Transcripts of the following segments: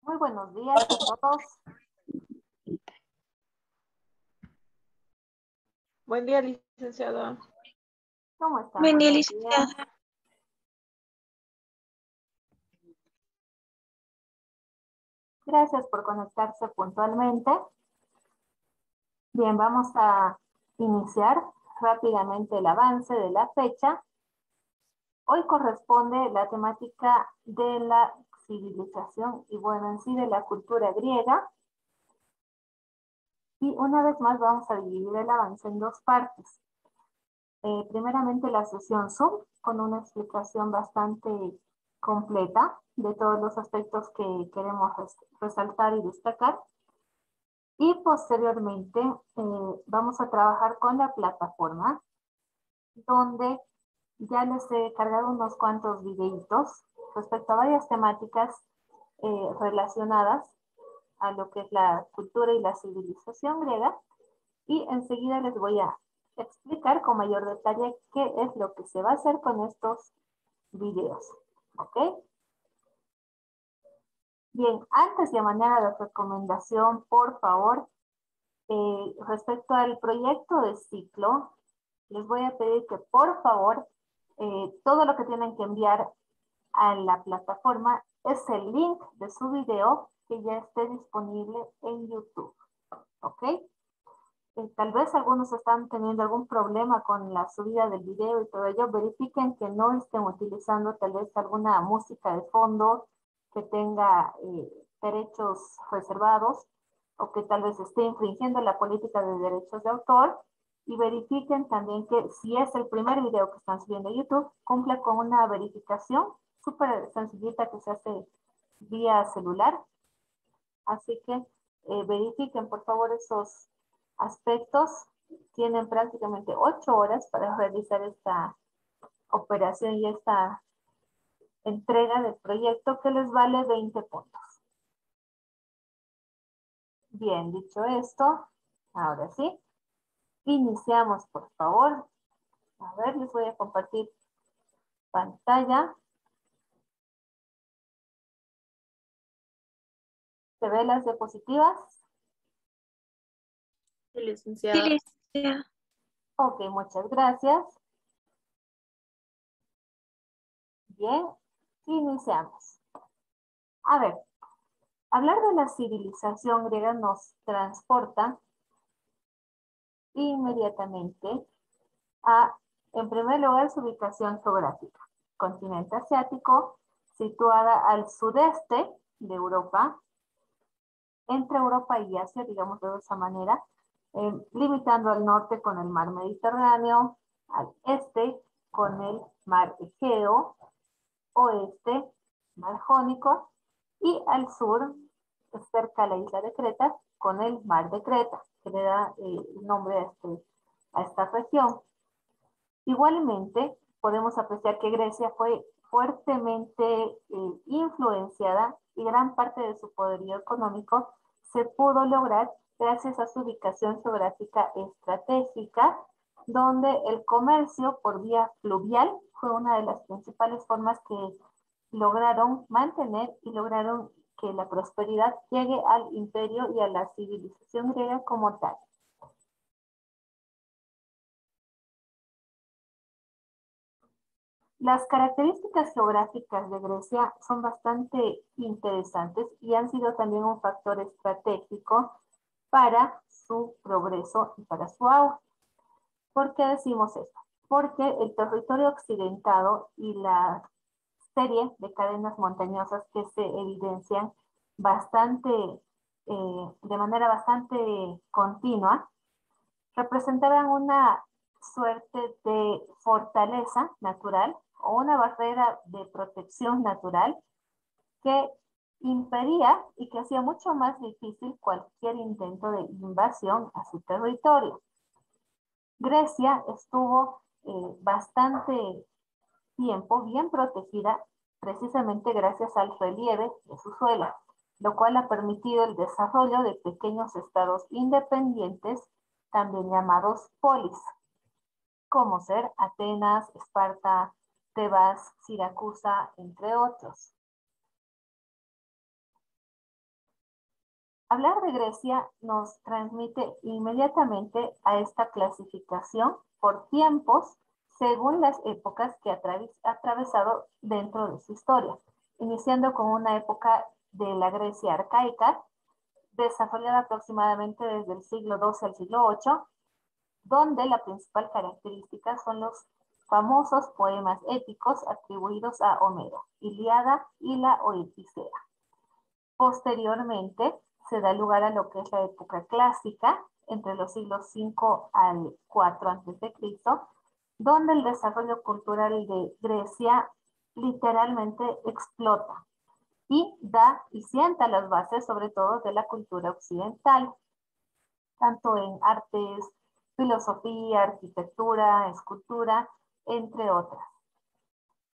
Muy buenos días a todos. Buen día, licenciada. ¿Cómo están? Buen día, Buenos días. licenciada. Gracias por conectarse puntualmente. Bien, vamos a iniciar rápidamente el avance de la fecha. Hoy corresponde la temática de la civilización y bueno, en sí de la cultura griega. Y una vez más vamos a dividir el avance en dos partes. Primeramente la sesión Zoom con una explicación bastante completa de todos los aspectos que queremos resaltar y destacar. Y posteriormente vamos a trabajar con la plataforma donde ya les he cargado unos cuantos videitos respecto a varias temáticas relacionadas a lo que es la cultura y la civilización griega. Y enseguida les voy a explicar con mayor detalle qué es lo que se va a hacer con estos videos. ¿Ok? Bien, antes de manera de recomendación, por favor, respecto al proyecto de ciclo, les voy a pedir que por favor, todo lo que tienen que enviar a la plataforma es el link de su video que ya esté disponible en YouTube. ¿Ok? Tal vez algunos están teniendo algún problema con la subida del video y todo ello. Verifiquen que no estén utilizando tal vez alguna música de fondo que tenga derechos reservados o que tal vez esté infringiendo la política de derechos de autor. Y verifiquen también que si es el primer video que están subiendo a YouTube, cumple con una verificación súper sencillita que se hace vía celular. Así que verifiquen por favor esos aspectos. Tienen prácticamente 8 horas para realizar esta operación y esta entrega del proyecto que les vale 20 puntos. Bien, dicho esto, ahora sí, iniciamos por favor. A ver, les voy a compartir pantalla. ¿Se ven las diapositivas? Sí, Sí, licenciada. licenciada. Ok, muchas gracias. Bien, iniciamos. A ver, hablar de la civilización griega nos transporta inmediatamente a, en primer lugar, su ubicación geográfica. Continente asiático, situada al sudeste de Europa, entre Europa y Asia, digamos de esa manera, limitando al norte con el mar Mediterráneo, al este con el mar Egeo, oeste, mar Jónico, y al sur, cerca a la isla de Creta, con el mar de Creta, que le da el nombre a esta región. Igualmente, podemos apreciar que Grecia fue fuertemente influenciada y gran parte de su poderío económico se pudo lograr gracias a su ubicación geográfica estratégica, donde el comercio por vía fluvial fue una de las principales formas que lograron mantener y lograron que la prosperidad llegue al imperio y a la civilización griega como tal. Las características geográficas de Grecia son bastante interesantes y han sido también un factor estratégico para su progreso y para su auge. ¿Por qué decimos esto? Porque el territorio occidentado y la serie de cadenas montañosas que se evidencian bastante, de manera bastante continua, representaban una suerte de fortaleza natural o una barrera de protección natural que impedía y que hacía mucho más difícil cualquier intento de invasión a su territorio. Grecia estuvo bastante tiempo bien protegida precisamente gracias al relieve de su suelo, lo cual ha permitido el desarrollo de pequeños estados independientes, también llamados polis, como ser Atenas, Esparta, Tebas, Siracusa, entre otros. Hablar de Grecia nos transmite inmediatamente a esta clasificación por tiempos según las épocas que ha atravesado dentro de su historia, iniciando con una época de la Grecia arcaica, desarrollada aproximadamente desde el siglo XII al siglo VIII, donde la principal característica son los famosos poemas épicos atribuidos a Homero, Ilíada y la Odisea. Posteriormente se da lugar a lo que es la época clásica, entre los siglos V al IV a.C., donde el desarrollo cultural de Grecia literalmente explota y da y sienta las bases sobre todo de la cultura occidental, tanto en artes, filosofía, arquitectura, escultura, entre otras.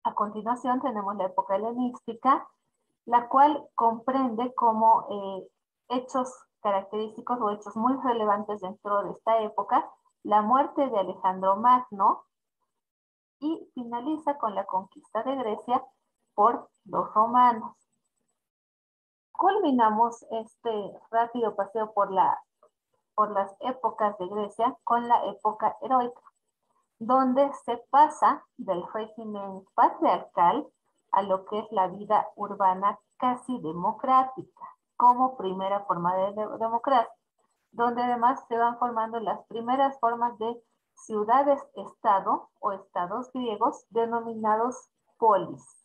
A continuación tenemos la época helenística, la cual comprende como hechos característicos o hechos muy relevantes dentro de esta época, la muerte de Alejandro Magno y finaliza con la conquista de Grecia por los romanos. Culminamos este rápido paseo por las épocas de Grecia con la época heroica, donde se pasa del régimen patriarcal a lo que es la vida urbana casi democrática, como primera forma de democracia, donde además se van formando las primeras formas de ciudades-estado o estados griegos denominados polis.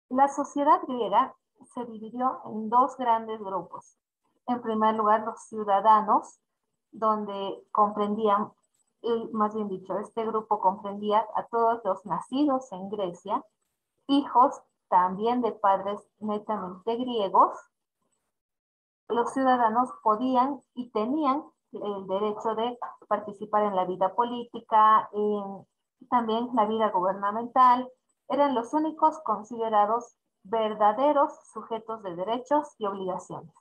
La sociedad griega se dividió en dos grandes grupos. En primer lugar, los ciudadanos, donde comprendían, más bien dicho, este grupo comprendía a todos los nacidos en Grecia, hijos también de padres netamente griegos. Los ciudadanos podían y tenían el derecho de participar en la vida política, también la vida gubernamental. Eran los únicos considerados verdaderos sujetos de derechos y obligaciones.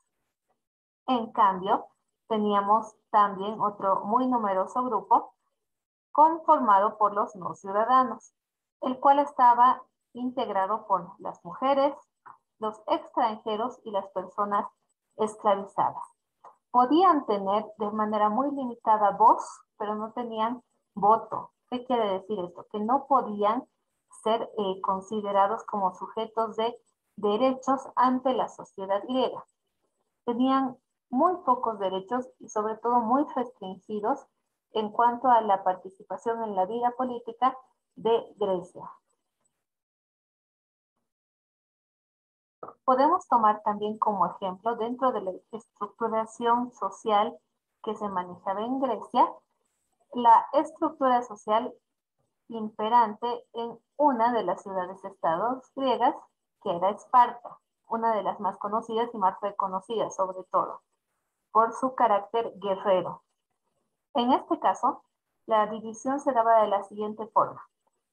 En cambio, teníamos también otro muy numeroso grupo conformado por los no ciudadanos, el cual estaba integrado por las mujeres, los extranjeros y las personas esclavizadas. Podían tener de manera muy limitada voz, pero no tenían voto. ¿Qué quiere decir esto? Que no podían ser considerados como sujetos de derechos ante la sociedad griega. Tenían muy pocos derechos y sobre todo muy restringidos en cuanto a la participación en la vida política de Grecia. Podemos tomar también como ejemplo, dentro de la estructuración social que se manejaba en Grecia, la estructura social imperante en una de las ciudades-estados griegas, que era Esparta, una de las más conocidas y más reconocidas, sobre todo, por su carácter guerrero. En este caso, la división se daba de la siguiente forma.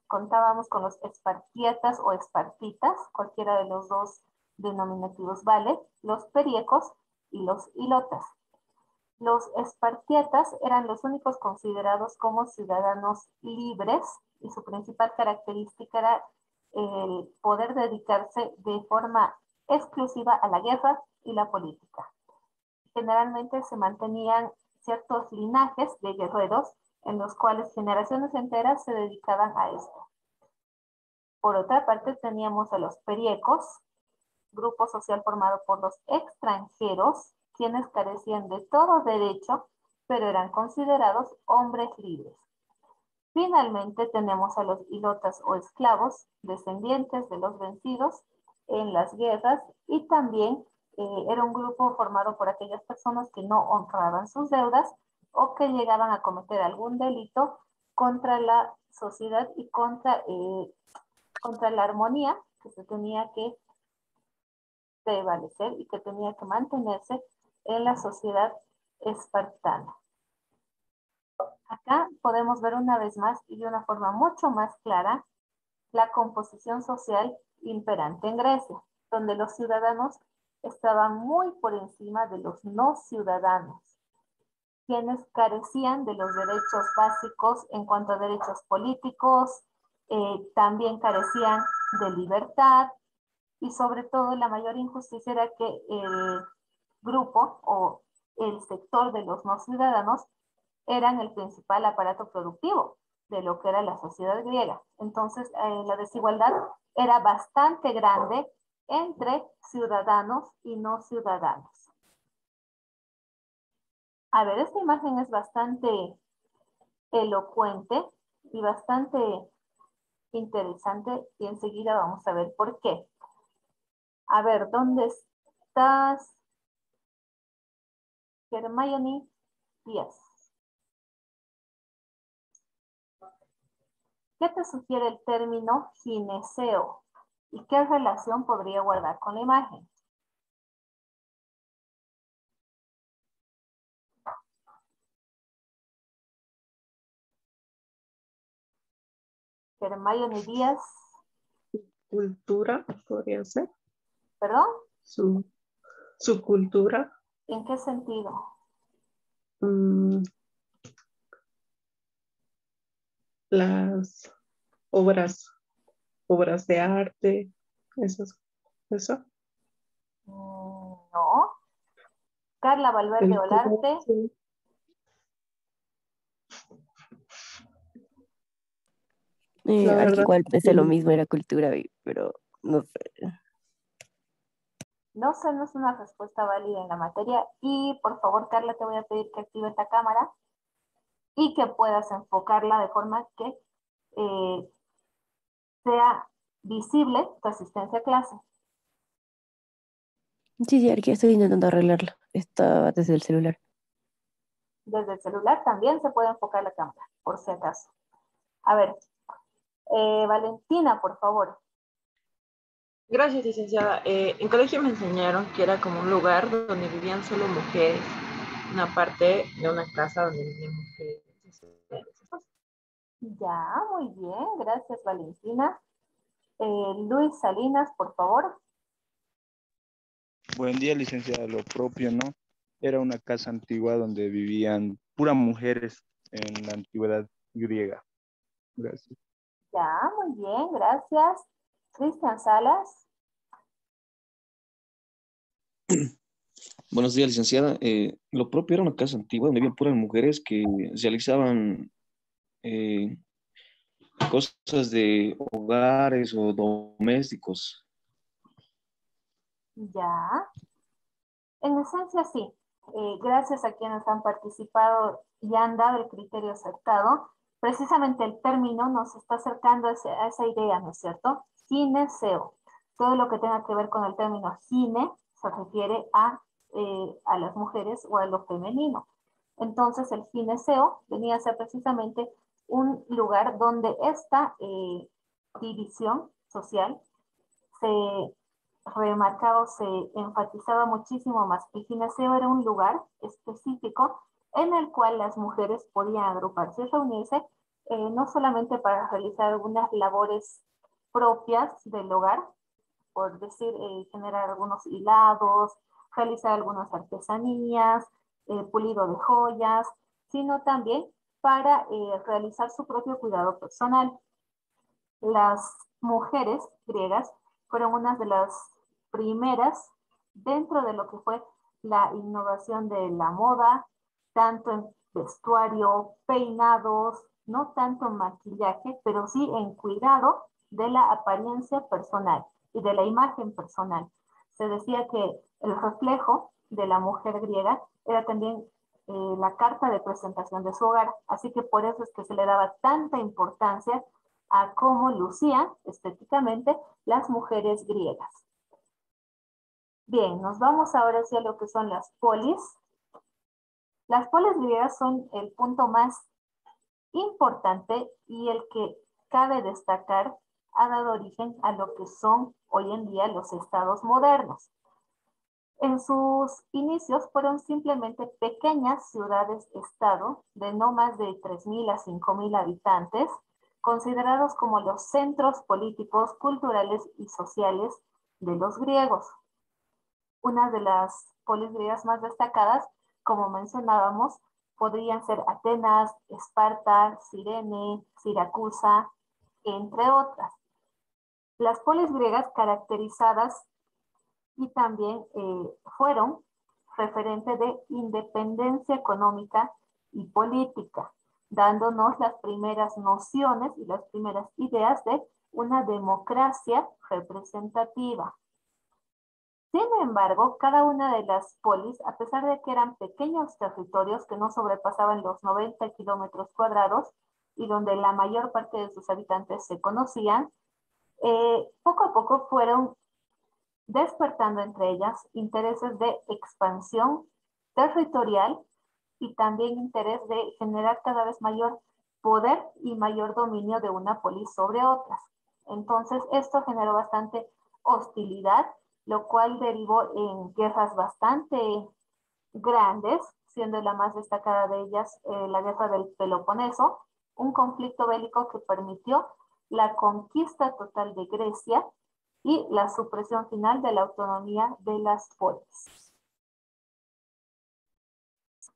Contábamos con los espartiatas o espartitas, cualquiera de los dos denominativos vale, los periecos y los ilotas. Los espartiatas eran los únicos considerados como ciudadanos libres y su principal característica era el poder dedicarse de forma exclusiva a la guerra y la política. Generalmente se mantenían ciertos linajes de guerreros en los cuales generaciones enteras se dedicaban a esto. Por otra parte, teníamos a los periecos, grupo social formado por los extranjeros, quienes carecían de todo derecho, pero eran considerados hombres libres. Finalmente tenemos a los ilotas o esclavos, descendientes de los vencidos en las guerras, y también era un grupo formado por aquellas personas que no honraban sus deudas o que llegaban a cometer algún delito contra la sociedad y contra la armonía que se tenía que prevalecer y que tenía que mantenerse en la sociedad espartana. Acá podemos ver una vez más y de una forma mucho más clara la composición social imperante en Grecia, donde los ciudadanos estaban muy por encima de los no ciudadanos, quienes carecían de los derechos básicos en cuanto a derechos políticos, también carecían de libertad, y sobre todo la mayor injusticia era que el grupo o el sector de los no ciudadanos eran el principal aparato productivo de lo que era la sociedad griega. Entonces, la desigualdad era bastante grande entre ciudadanos y no ciudadanos. A ver, esta imagen es bastante elocuente y bastante interesante y enseguida vamos a ver por qué. A ver, ¿dónde estás? Hermione Díaz. ¿Qué te sugiere el término gineceo? ¿Y qué relación podría guardar con la imagen? Hermione Díaz. Cultura, podría ser. ¿Perdón? Su cultura. ¿En qué sentido? mm, las obras de arte, eso. No. Carla Valverde El Olarte. comercio. La Aquí verdad, igual pensé lo sí. mismo, era cultura, pero no sé. No sé, no es una respuesta válida en la materia. Y por favor, Carla, te voy a pedir que actives la cámara y que puedas enfocarla de forma que sea visible tu asistencia a clase. Sí, sí, aquí estoy intentando arreglarlo. Estaba desde el celular. Desde el celular también se puede enfocar la cámara, por si acaso. A ver, Valentina, por favor. Gracias, licenciada. En colegio me enseñaron que era como un lugar donde vivían solo mujeres, una parte de una casa donde vivían mujeres. Ya, muy bien, gracias, Valentina. Luis Salinas, por favor. Buen día, licenciada. Lo propio, ¿no? Era una casa antigua donde vivían puras mujeres en la antigüedad griega. Gracias. Ya, muy bien, gracias. Cristian Salas. Buenos días, licenciada. Lo propio era una casa antigua donde había puras mujeres que realizaban eh, cosas de hogares o domésticos. Ya. En esencia, sí. Gracias a quienes han participado y han dado el criterio acertado, precisamente el término nos está acercando a esa idea, ¿no es cierto? Gineceo. Todo lo que tenga que ver con el término gine se refiere a las mujeres o a lo femenino. Entonces, el gineceo venía a ser precisamente un lugar donde esta división social se remarcado, se enfatizaba muchísimo más. El gineceo era un lugar específico en el cual las mujeres podían agruparse y reunirse, no solamente para realizar algunas labores propias del hogar, por decir, generar algunos hilados, realizar algunas artesanías, pulido de joyas, sino también para realizar su propio cuidado personal. Las mujeres griegas fueron unas de las primeras dentro de lo que fue la innovación de la moda, tanto en vestuario, peinados, no tanto en maquillaje, pero sí en cuidado de la apariencia personal y de la imagen personal. Se decía que el reflejo de la mujer griega era también la carta de presentación de su hogar, así que por eso es que se le daba tanta importancia a cómo lucían estéticamente las mujeres griegas. Bien, nos vamos ahora hacia lo que son las polis. Las polis griegas son el punto más importante y el que cabe destacar ha dado origen a lo que son hoy en día los estados modernos. En sus inicios fueron simplemente pequeñas ciudades-estado de no más de 3.000 a 5.000 habitantes, considerados como los centros políticos, culturales y sociales de los griegos. Una de las polis griegas más destacadas, como mencionábamos, podrían ser Atenas, Esparta, Cirene, Siracusa, entre otras. Las polis griegas caracterizadas y también fueron referente de independencia económica y política, dándonos las primeras nociones y las primeras ideas de una democracia representativa. Sin embargo, cada una de las polis, a pesar de que eran pequeños territorios que no sobrepasaban los 90 kilómetros cuadrados y donde la mayor parte de sus habitantes se conocían, poco a poco fueron despertando entre ellas intereses de expansión territorial y también interés de generar cada vez mayor poder y mayor dominio de una polis sobre otras. Entonces, esto generó bastante hostilidad, lo cual derivó en guerras bastante grandes, siendo la más destacada de ellas la guerra del Peloponeso, un conflicto bélico que permitió la conquista total de Grecia y la supresión final de la autonomía de las polis.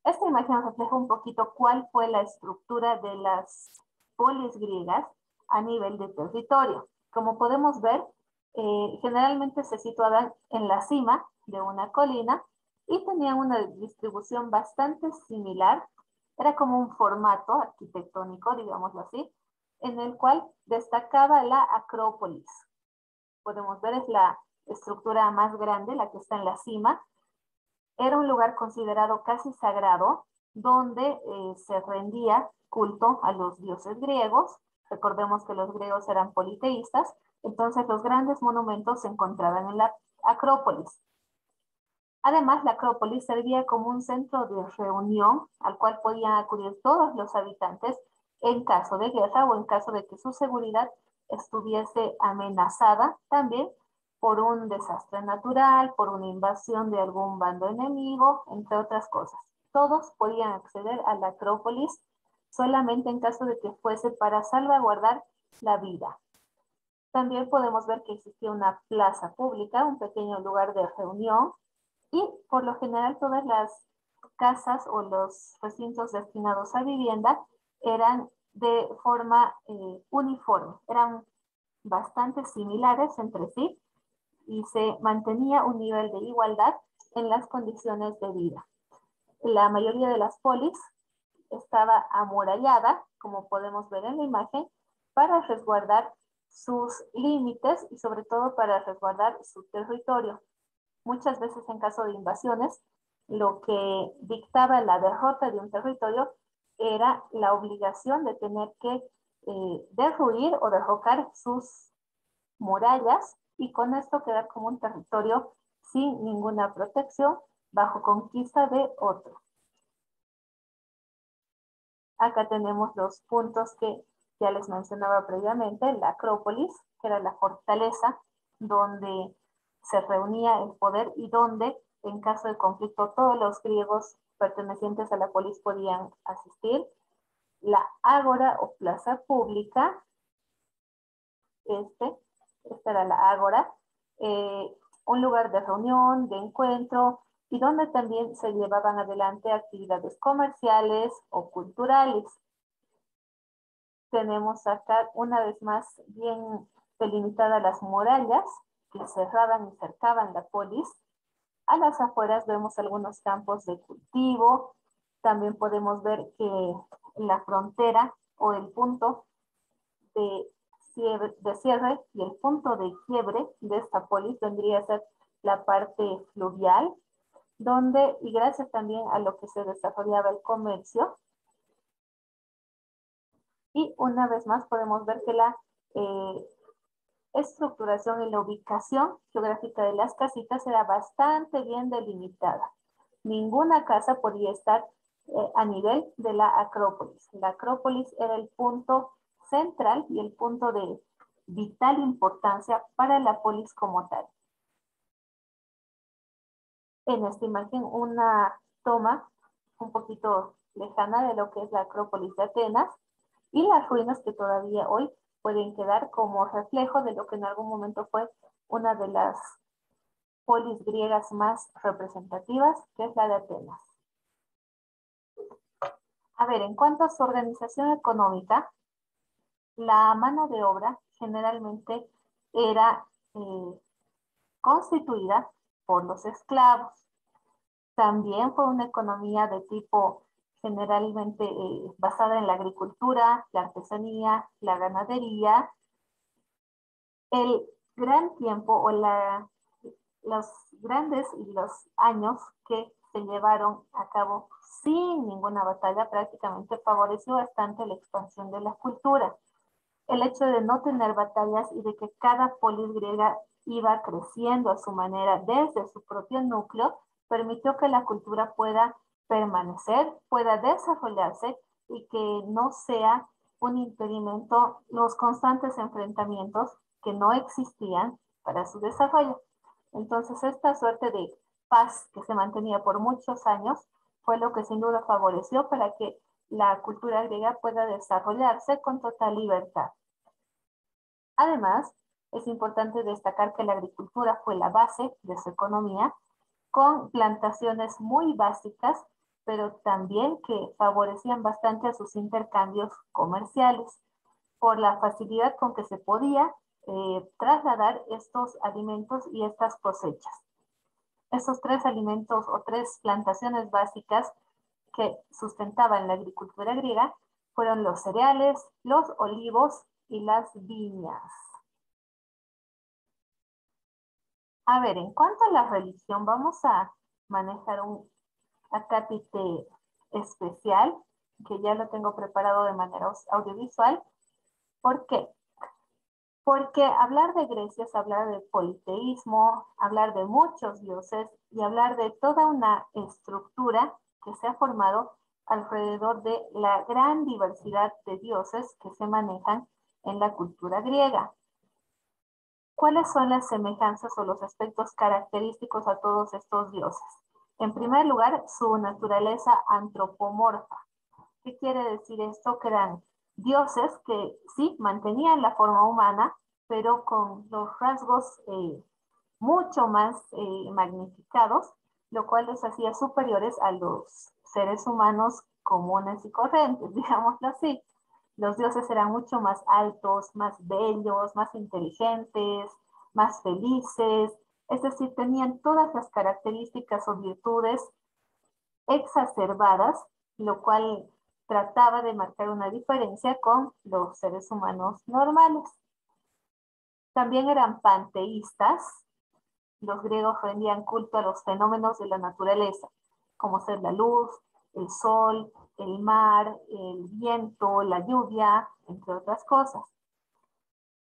Esta imagen refleja un poquito cuál fue la estructura de las polis griegas a nivel de territorio. Como podemos ver, generalmente se situaban en la cima de una colina y tenían una distribución bastante similar. Era como un formato arquitectónico, digámoslo así, en el cual destacaba la Acrópolis. Podemos ver, es la estructura más grande, la que está en la cima. Era un lugar considerado casi sagrado, donde se rendía culto a los dioses griegos. Recordemos que los griegos eran politeístas, entonces los grandes monumentos se encontraban en la Acrópolis. Además, la Acrópolis servía como un centro de reunión al cual podían acudir todos los habitantes en caso de guerra o en caso de que su seguridad estuviese amenazada también por un desastre natural, por una invasión de algún bando enemigo, entre otras cosas. Todos podían acceder a la Acrópolis solamente en caso de que fuese para salvaguardar la vida. También podemos ver que existía una plaza pública, un pequeño lugar de reunión, y por lo general todas las casas o los recintos destinados a vivienda eran de forma uniforme, eran bastante similares entre sí y se mantenía un nivel de igualdad en las condiciones de vida. La mayoría de las polis estaba amurallada, como podemos ver en la imagen, para resguardar sus límites y sobre todo para resguardar su territorio. Muchas veces en caso de invasiones, lo que dictaba la derrota de un territorio era la obligación de tener que derruir o derrocar sus murallas y con esto quedar como un territorio sin ninguna protección bajo conquista de otro. Acá tenemos los puntos que ya les mencionaba previamente, la Acrópolis, que era la fortaleza donde se reunía el poder y donde en caso de conflicto todos los griegos pertenecientes a la polis podían asistir. La ágora o plaza pública, esta era la ágora, un lugar de reunión, de encuentro, y donde también se llevaban adelante actividades comerciales o culturales. Tenemos acá una vez más bien delimitadas las murallas que cerraban y cercaban la polis. A las afueras vemos algunos campos de cultivo. También podemos ver que la frontera o el punto de cierre y el punto de quiebre de esta polis vendría a ser la parte fluvial, donde, y gracias también a lo que se desarrollaba el comercio, y una vez más podemos ver que la estructuración y la ubicación geográfica de las casitas era bastante bien delimitada. Ninguna casa podía estar a nivel de la Acrópolis. La Acrópolis era el punto central y el punto de vital importancia para la polis como tal. En esta imagen una toma un poquito lejana de lo que es la Acrópolis de Atenas y las ruinas que todavía hoy pueden quedar como reflejo de lo que en algún momento fue una de las polis griegas más representativas, que es la de Atenas. A ver, en cuanto a su organización económica, la mano de obra generalmente era constituida por los esclavos. También fue una economía de tipo generalmente basada en la agricultura, la artesanía, la ganadería. El gran tiempo o los grandes y los años que se llevaron a cabo sin ninguna batalla prácticamente favoreció bastante la expansión de la cultura. El hecho de no tener batallas y de que cada polis griega iba creciendo a su manera desde su propio núcleo, permitió que la cultura pueda permanecer, pueda desarrollarse y que no sea un impedimento los constantes enfrentamientos que no existían para su desarrollo. Entonces, esta suerte de paz que se mantenía por muchos años fue lo que sin duda favoreció para que la cultura griega pueda desarrollarse con total libertad. Además, es importante destacar que la agricultura fue la base de su economía, con plantaciones muy básicas, pero también que favorecían bastante a sus intercambios comerciales, por la facilidad con que se podía trasladar estos alimentos y estas cosechas. Estos tres alimentos o tres plantaciones básicas que sustentaban la agricultura griega fueron los cereales, los olivos y las viñas. A ver, en cuanto a la religión, vamos a manejar un acápite especial, que ya lo tengo preparado de manera audiovisual. ¿Por qué? Porque hablar de Grecia es hablar de politeísmo, hablar de muchos dioses y hablar de toda una estructura que se ha formado alrededor de la gran diversidad de dioses que se manejan en la cultura griega. ¿Cuáles son las semejanzas o los aspectos característicos a todos estos dioses? En primer lugar, su naturaleza antropomorfa. ¿Qué quiere decir esto? Que eran dioses que sí mantenían la forma humana, pero con los rasgos mucho más magnificados, lo cual los hacía superiores a los seres humanos comunes y corrientes, digámoslo así. Los dioses eran mucho más altos, más bellos, más inteligentes, más felices, es decir, tenían todas las características o virtudes exacerbadas, lo cual trataba de marcar una diferencia con los seres humanos normales. También eran panteístas. Los griegos rendían culto a los fenómenos de la naturaleza, como ser la luz, el sol, el mar, el viento, la lluvia, entre otras cosas.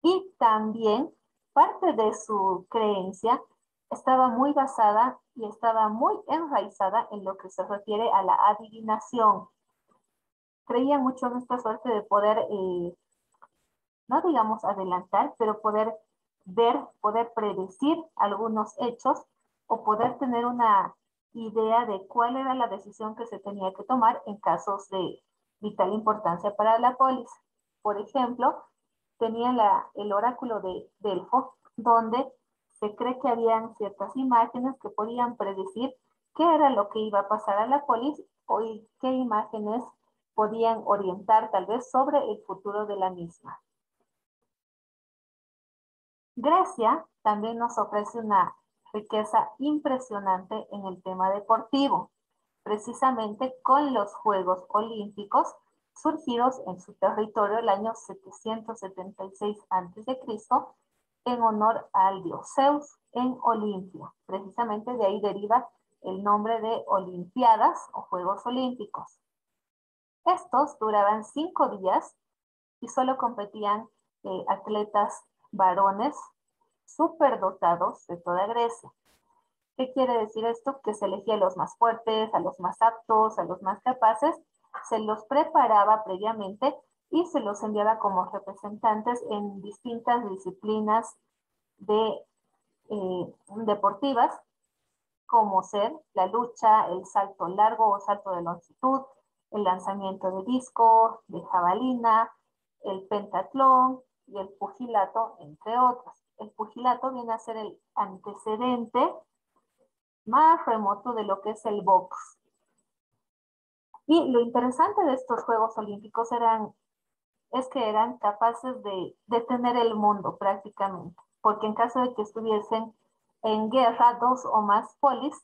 Y también parte de su creencia estaba muy basada y estaba muy enraizada en lo que se refiere a la adivinación. Creía mucho en esta suerte de poder, no digamos adelantar, pero poder ver, poder predecir algunos hechos o poder tener una idea de cuál era la decisión que se tenía que tomar en casos de vital importancia para la polis. Por ejemplo, tenía el oráculo de Delfo, donde se cree que habían ciertas imágenes que podían predecir qué era lo que iba a pasar a la polis o qué imágenes podían orientar tal vez sobre el futuro de la misma. Grecia también nos ofrece una riqueza impresionante en el tema deportivo, precisamente con los Juegos Olímpicos surgidos en su territorio el año 776 a.C. en honor al dios Zeus en Olimpia. Precisamente de ahí deriva el nombre de Olimpiadas o Juegos Olímpicos. Estos duraban 5 días y solo competían atletas varones superdotados de toda Grecia. ¿Qué quiere decir esto? Que se elegía a los más fuertes, a los más aptos, a los más capaces, se los preparaba previamente y se los enviaba como representantes en distintas disciplinas deportivas, como ser la lucha, el salto largo o salto de longitud, el lanzamiento de disco, de jabalina, el pentatlón y el pugilato, entre otros. El pugilato viene a ser el antecedente más remoto de lo que es el box. Y lo interesante de estos Juegos Olímpicos es que eran capaces de detener el mundo prácticamente. porque en caso de que estuviesen en guerra 2 o más polis,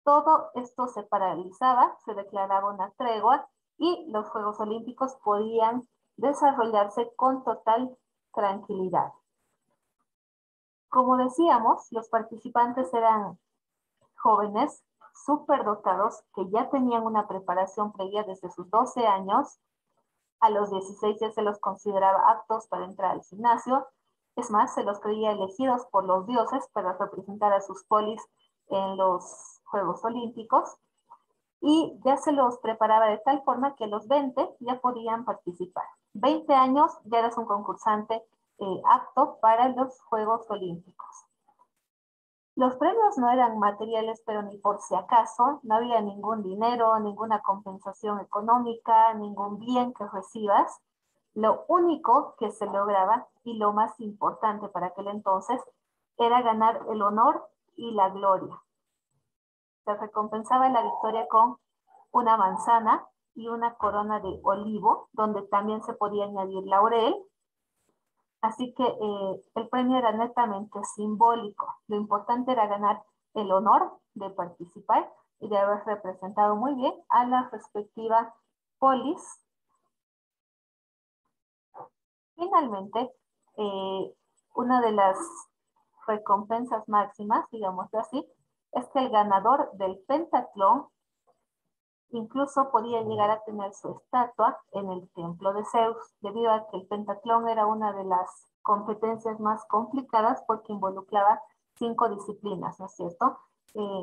todo esto se paralizaba, se declaraba una tregua y los Juegos Olímpicos podían desarrollarse con total tranquilidad. Como decíamos, los participantes eran jóvenes, superdotados, que ya tenían una preparación previa desde sus 12 años. A los 16 ya se los consideraba aptos para entrar al gimnasio. Es más, se los creía elegidos por los dioses para representar a sus polis en los Juegos Olímpicos. Y ya se los preparaba de tal forma que a los 20 ya podían participar. 20 años ya eras un concursante apto para los Juegos Olímpicos. Los premios no eran materiales, pero ni por si acaso, no había ningún dinero, ninguna compensación económica, ningún bien que recibas. Lo único que se lograba, y lo más importante para aquel entonces, era ganar el honor y la gloria. Se recompensaba la victoria con una manzana y una corona de olivo, donde también se podía añadir laurel. Así que el premio era netamente simbólico. Lo importante era ganar el honor de participar y de haber representado muy bien a la respectiva polis. Finalmente, una de las recompensas máximas, digámoslo así, es que el ganador del pentatlón incluso podía llegar a tener su estatua en el templo de Zeus, debido a que el pentatlón era una de las competencias más complicadas porque involucraba 5 disciplinas, ¿no es cierto?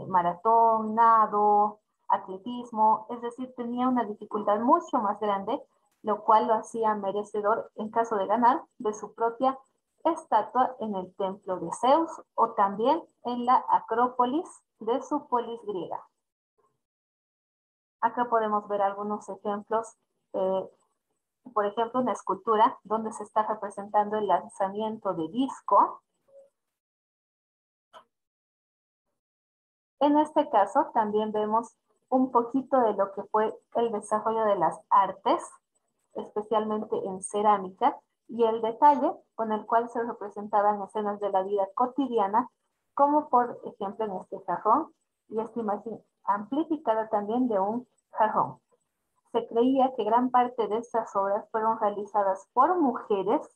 Maratón, nado, atletismo, es decir, tenía una dificultad mucho más grande, lo cual lo hacía merecedor, en caso de ganar, de su propia estatua en el templo de Zeus o también en la Acrópolis de su polis griega. Acá podemos ver algunos ejemplos, por ejemplo, una escultura donde se está representando el lanzamiento de disco. En este caso también vemos un poquito de lo que fue el desarrollo de las artes, especialmente en cerámica, y el detalle con el cual se representaban escenas de la vida cotidiana, como por ejemplo en este jarrón, y esta imagen amplificada también de un jarrón. Se creía que gran parte de estas obras fueron realizadas por mujeres,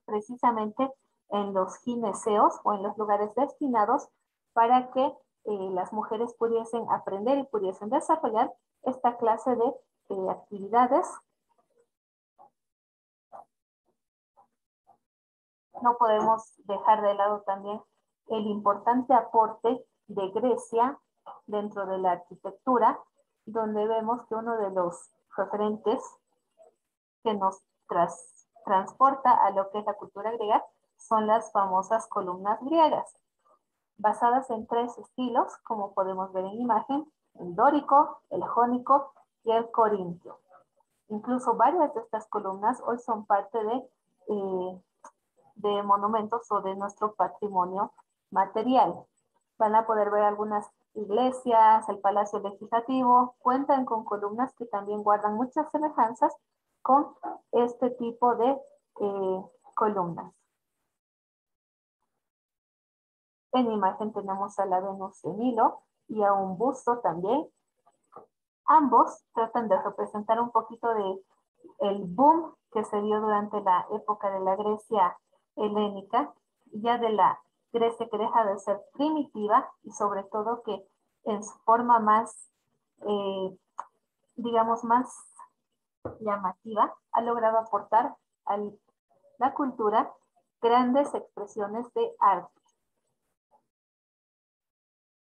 precisamente en los gineseos o en los lugares destinados para que las mujeres pudiesen aprender y pudiesen desarrollar esta clase de actividades. No podemos dejar de lado también el importante aporte de Grecia dentro de la arquitectura, donde vemos que uno de los referentes que nos transporta a lo que es la cultura griega son las famosas columnas griegas, basadas en 3 estilos, como podemos ver en imagen: el dórico, el jónico y el corintio. Incluso varias de estas columnas hoy son parte de monumentos o de nuestro patrimonio material. Van a poder ver algunas iglesias, el Palacio Legislativo, cuentan con columnas que también guardan muchas semejanzas con este tipo de columnas. En imagen tenemos a la Venus de Milo y a un busto también. Ambos tratan de representar un poquito de el boom que se dio durante la época de la Grecia helénica, ya de la Grecia que deja de ser primitiva y sobre todo que en su forma más, digamos, más llamativa, ha logrado aportar a la cultura grandes expresiones de arte.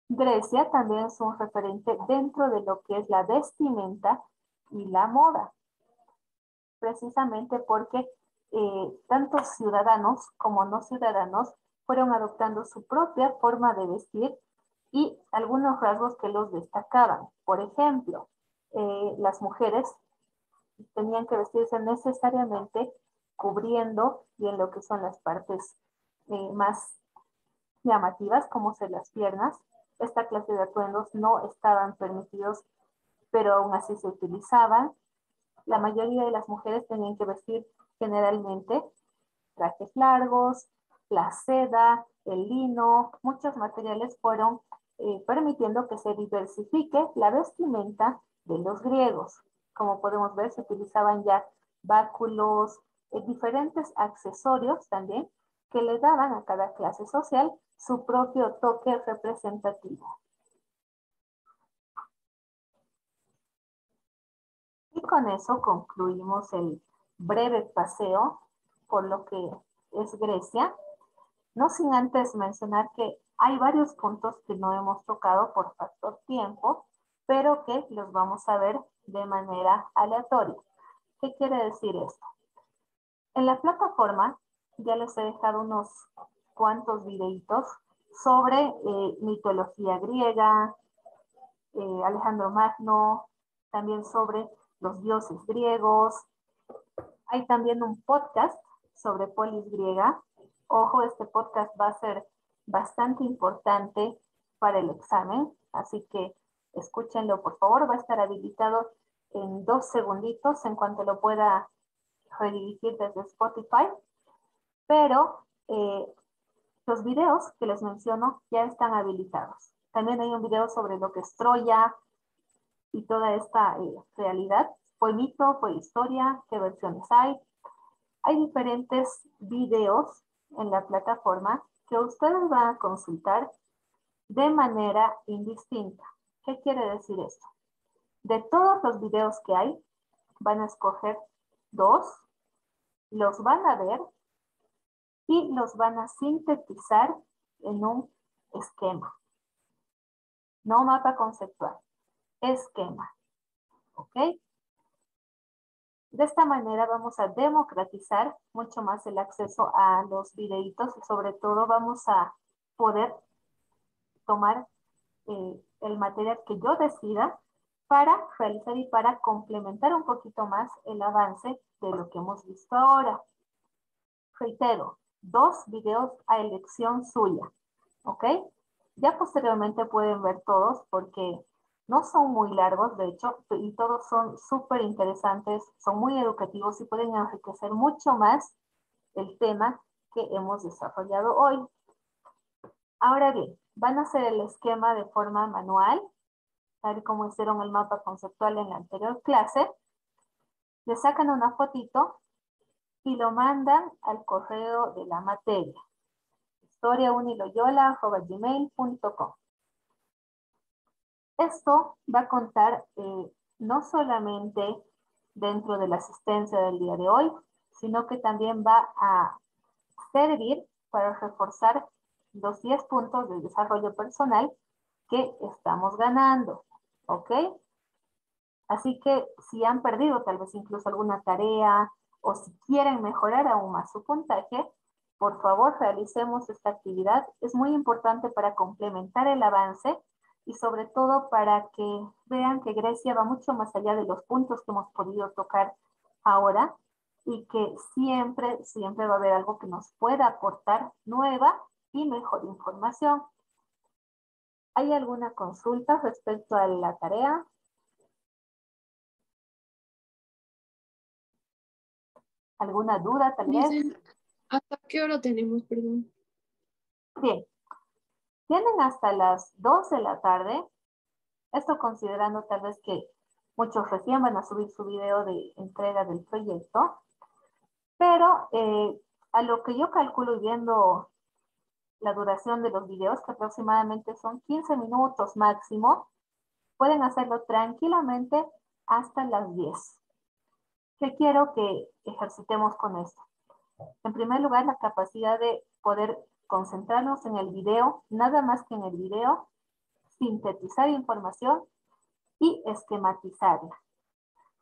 Grecia también es un referente dentro de lo que es la vestimenta y la moda, precisamente porque tantos ciudadanos como no ciudadanos fueron adoptando su propia forma de vestir y algunos rasgos que los destacaban. Por ejemplo, las mujeres tenían que vestirse necesariamente cubriendo bien lo que son las partes más llamativas, como ser las piernas. Esta clase de atuendos no estaban permitidos, pero aún así se utilizaban. La mayoría de las mujeres tenían que vestir generalmente trajes largos, la seda, el lino, muchos materiales fueron permitiendo que se diversifique la vestimenta de los griegos. Como podemos ver, se utilizaban ya báculos, diferentes accesorios también que le daban a cada clase social su propio toque representativo. Y con eso concluimos el breve paseo por lo que es Grecia, no sin antes mencionar que hay varios puntos que no hemos tocado por factor tiempo, pero que los vamos a ver de manera aleatoria. ¿Qué quiere decir esto? En la plataforma ya les he dejado unos cuantos videitos sobre mitología griega, Alejandro Magno, también sobre los dioses griegos. Hay también un podcast sobre polis griega. Ojo, este podcast va a ser bastante importante para el examen, así que escúchenlo por favor. Va a estar habilitado en 2 segunditos en cuanto lo pueda redirigir desde Spotify, pero los videos que les menciono ya están habilitados. También hay un video sobre lo que es Troya y toda esta realidad. ¿Fue mito? ¿Fue historia? ¿Qué versiones hay? Hay diferentes videos en la plataforma que ustedes van a consultar de manera indistinta. ¿Qué quiere decir esto? De todos los videos que hay, van a escoger 2, los van a ver y los van a sintetizar en un esquema. No mapa conceptual, esquema. ¿Ok? De esta manera vamos a democratizar mucho más el acceso a los videitos y sobre todo vamos a poder tomar el material que yo decida para realizar y para complementar un poquito más el avance de lo que hemos visto ahora. Reitero, 2 videos a elección suya, ¿ok? Ya posteriormente pueden ver todos porque no son muy largos, de hecho, y todos son súper interesantes, son muy educativos y pueden enriquecer mucho más el tema que hemos desarrollado hoy. Ahora bien, van a hacer el esquema de forma manual, tal como hicieron el mapa conceptual en la anterior clase. Le sacan una fotito y lo mandan al correo de la materia, historiauniloyola@gmail.com. Esto va a contar no solamente dentro de la asistencia del día de hoy, sino que también va a servir para reforzar los 10 puntos de desarrollo personal que estamos ganando, ¿ok? Así que si han perdido tal vez incluso alguna tarea o si quieren mejorar aún más su puntaje, por favor realicemos esta actividad. Es muy importante para complementar el avance y sobre todo para que vean que Grecia va mucho más allá de los puntos que hemos podido tocar ahora y que siempre, siempre va a haber algo que nos pueda aportar nueva y mejor información. ¿Hay alguna consulta respecto a la tarea? ¿Alguna duda tal vez? Dicen, ¿hasta qué hora tenemos, perdón? Bien, tienen hasta las 2 de la tarde, esto considerando tal vez que muchos recién van a subir su video de entrega del proyecto, pero a lo que yo calculo y viendo la duración de los videos, que aproximadamente son 15 minutos máximo, pueden hacerlo tranquilamente hasta las 10. ¿Qué quiero que ejercitemos con esto? En primer lugar, la capacidad de poder concentrarnos en el video, nada más que en el video, sintetizar información y esquematizarla.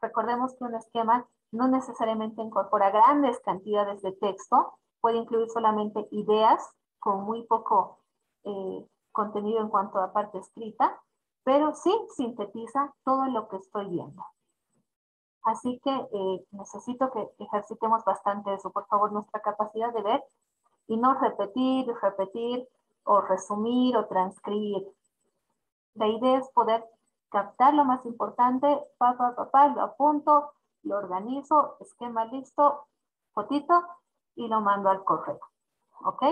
Recordemos que un esquema no necesariamente incorpora grandes cantidades de texto, puede incluir solamente ideas con muy poco contenido en cuanto a parte escrita, pero sí sintetiza todo lo que estoy viendo. Así que necesito que ejercitemos bastante eso, por favor, nuestra capacidad de ver y no repetir, repetir, o resumir o transcribir. La idea es poder captar lo más importante, lo apunto, lo organizo, esquema listo, fotito, y lo mando al correo. ¿Ok?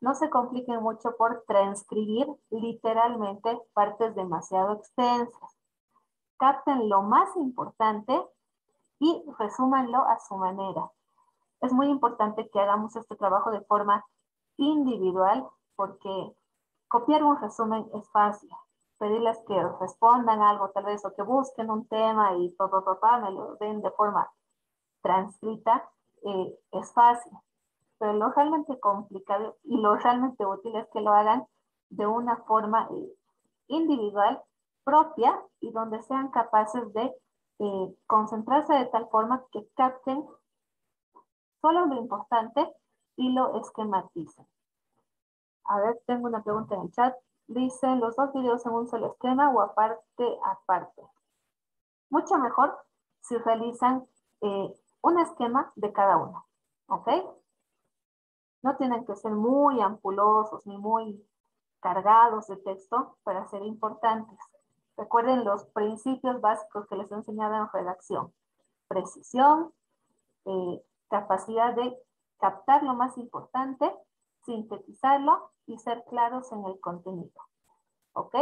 No se compliquen mucho por transcribir literalmente partes demasiado extensas. Capten lo más importante y resúmanlo a su manera. Es muy importante que hagamos este trabajo de forma individual porque copiar un resumen es fácil. Pedirles que respondan algo tal vez o que busquen un tema y me lo den de forma transcrita es fácil. Pero lo realmente complicado y lo realmente útil es que lo hagan de una forma individual, propia y donde sean capaces de concentrarse de tal forma que capten solo lo importante y lo esquematicen. A ver, tengo una pregunta en el chat. Dicen, ¿los dos videos en un solo esquema o aparte? Mucho mejor si realizan un esquema de cada uno, ¿ok? No tienen que ser muy ampulosos ni muy cargados de texto para ser importantes. Recuerden los principios básicos que les he enseñado en redacción. Precisión, capacidad de captar lo más importante, sintetizarlo y ser claros en el contenido. ¿Ok?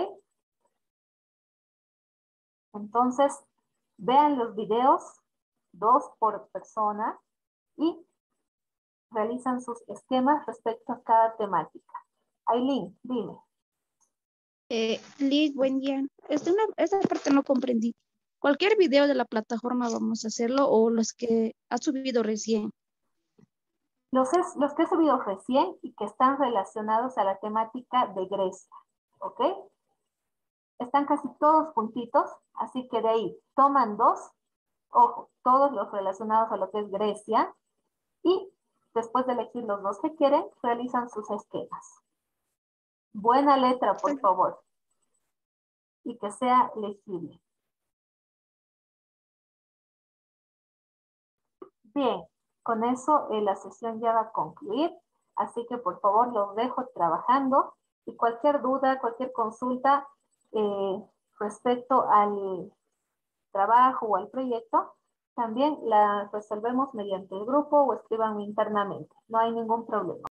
Entonces, vean los videos, 2 por persona, y realizan sus esquemas respecto a cada temática. Aileen, dime. Liz, buen día. Esta parte no comprendí. ¿Cualquier video de la plataforma vamos a hacerlo o los que has subido recién? Los que he subido recién y que están relacionados a la temática de Grecia, ¿ok? Están casi todos juntitos, así que de ahí toman 2, ojo, todos los relacionados a lo que es Grecia, y después de elegir los 2 que quieren, realizan sus esquemas. Buena letra, por favor, y que sea legible. Bien, con eso la sesión ya va a concluir, así que por favor los dejo trabajando y cualquier duda, cualquier consulta respecto al trabajo o al proyecto, también la resolvemos mediante el grupo o escriban internamente. No hay ningún problema.